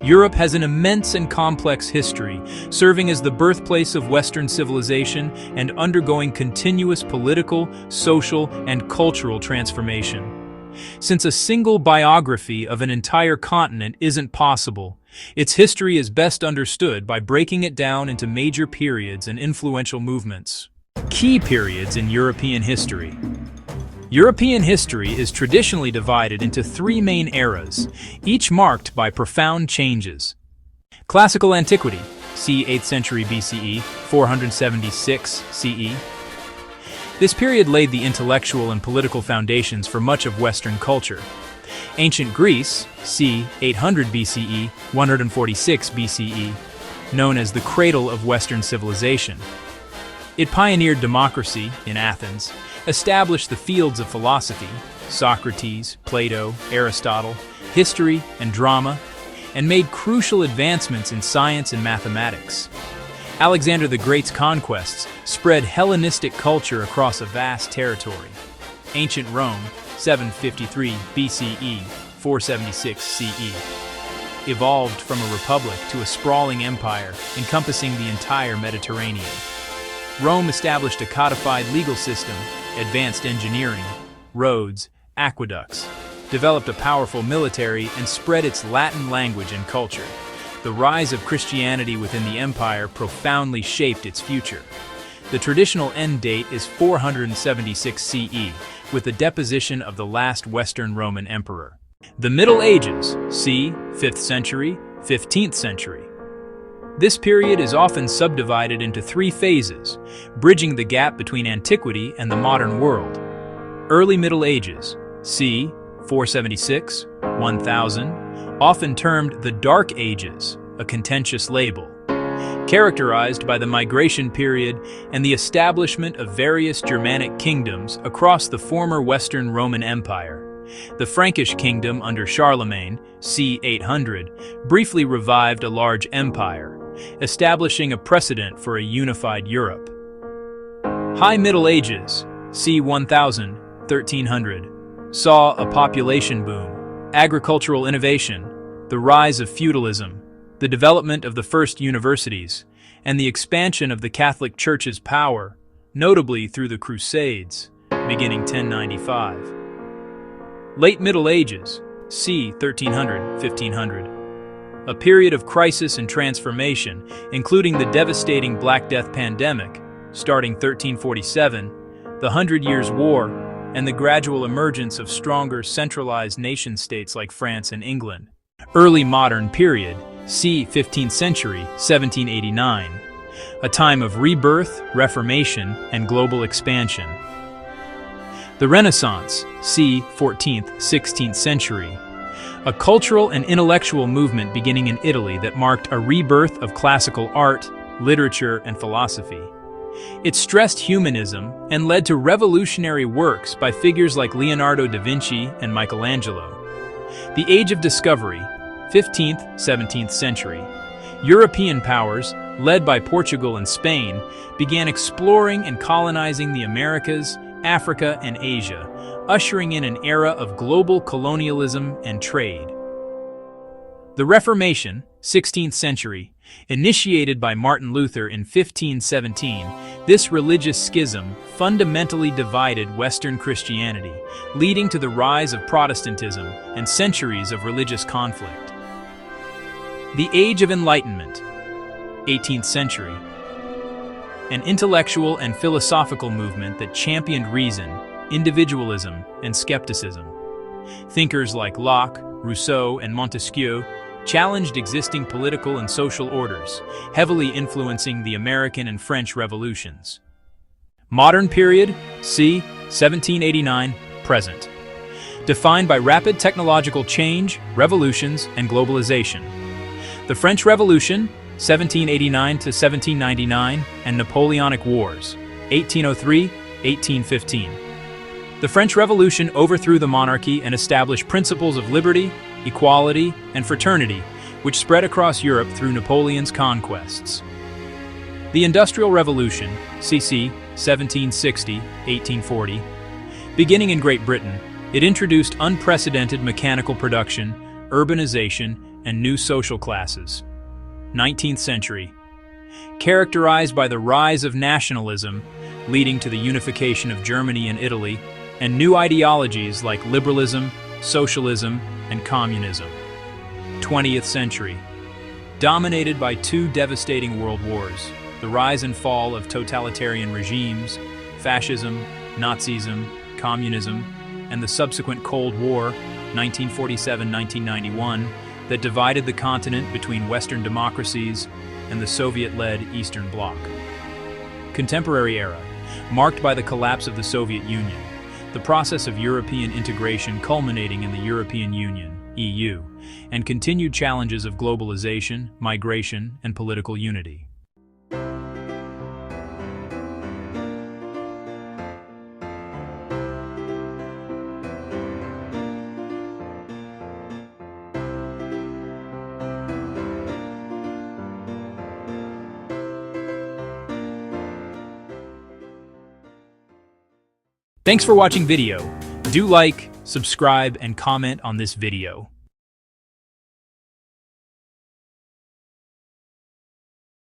Europe has an immense and complex history, serving as the birthplace of Western civilization and undergoing continuous political, social, and cultural transformation. Since a single biography of an entire continent isn't possible, its history is best understood by breaking it down into major periods and influential movements. Key periods in European history. European history is traditionally divided into three main eras, each marked by profound changes. Classical Antiquity, c. 8th century BCE, 476 CE. This period laid the intellectual and political foundations for much of Western culture. Ancient Greece, c. 800 BCE, 146 BCE, known as the cradle of Western civilization. It pioneered democracy in Athens, established the fields of philosophy, Socrates, Plato, Aristotle, history, and drama, and made crucial advancements in science and mathematics. Alexander the Great's conquests spread Hellenistic culture across a vast territory. Ancient Rome, 753 BCE, 476 CE, evolved from a republic to a sprawling empire encompassing the entire Mediterranean. Rome established a codified legal system, advanced engineering, roads, aqueducts, developed a powerful military, and spread its Latin language and culture. The rise of Christianity within the empire profoundly shaped its future. The traditional end date is 476 CE, with the deposition of the last Western Roman emperor. The Middle Ages, c. 5th century, 15th century. This period is often subdivided into three phases, bridging the gap between antiquity and the modern world. Early Middle Ages, c. 476, 1000, often termed the Dark Ages, a contentious label, characterized by the migration period and the establishment of various Germanic kingdoms across the former Western Roman Empire. The Frankish kingdom under Charlemagne, c. 800, briefly revived a large empire, establishing a precedent for a unified Europe. High Middle Ages, c. 1000, 1300, saw a population boom, agricultural innovation, the rise of feudalism, the development of the first universities, and the expansion of the Catholic Church's power, notably through the Crusades, beginning 1095. Late Middle Ages, c. 1300, 1500. A period of crisis and transformation, including the devastating Black Death pandemic, starting 1347, the Hundred Years' War, and the gradual emergence of stronger centralized nation-states like France and England. Early Modern Period, c. 15th century, 1789. A time of rebirth, reformation, and global expansion. The Renaissance, c. 14th, 16th century. A cultural and intellectual movement beginning in Italy that marked a rebirth of classical art, literature, and philosophy. It stressed humanism and led to revolutionary works by figures like Leonardo da Vinci and Michelangelo. The Age of Discovery, 15th, 17th century. European powers, led by Portugal and Spain, began exploring and colonizing the Americas, Africa, and Asia, ushering in an era of global colonialism and trade. The Reformation, 16th century, initiated by Martin Luther in 1517, this religious schism fundamentally divided Western Christianity, leading to the rise of Protestantism and centuries of religious conflict. The Age of Enlightenment, 18th century. An intellectual and philosophical movement that championed reason, individualism, and skepticism. Thinkers like Locke, Rousseau, and Montesquieu challenged existing political and social orders, heavily influencing the American and French revolutions. Modern period, c. 1789, present. Defined by rapid technological change, revolutions, and globalization. The French Revolution, 1789 to 1799, and Napoleonic Wars, 1803-1815. The French Revolution overthrew the monarchy and established principles of liberty, equality, and fraternity, which spread across Europe through Napoleon's conquests. The Industrial Revolution, CC 1760-1840, beginning in Great Britain, it introduced unprecedented mechanical production, urbanization, and new social classes. 19th century. Characterized by the rise of nationalism, leading to the unification of Germany and Italy, and new ideologies like liberalism, socialism, and communism. 20th century. Dominated by two devastating world wars, the rise and fall of totalitarian regimes, fascism, Nazism, communism, and the subsequent Cold War, 1947-1991, that divided the continent between Western democracies and the Soviet-led Eastern Bloc. Contemporary era, marked by the collapse of the Soviet Union, the process of European integration culminating in the European Union, EU, and continued challenges of globalization, migration, and political unity. Thanks for watching video. Do like, subscribe, and comment on this video.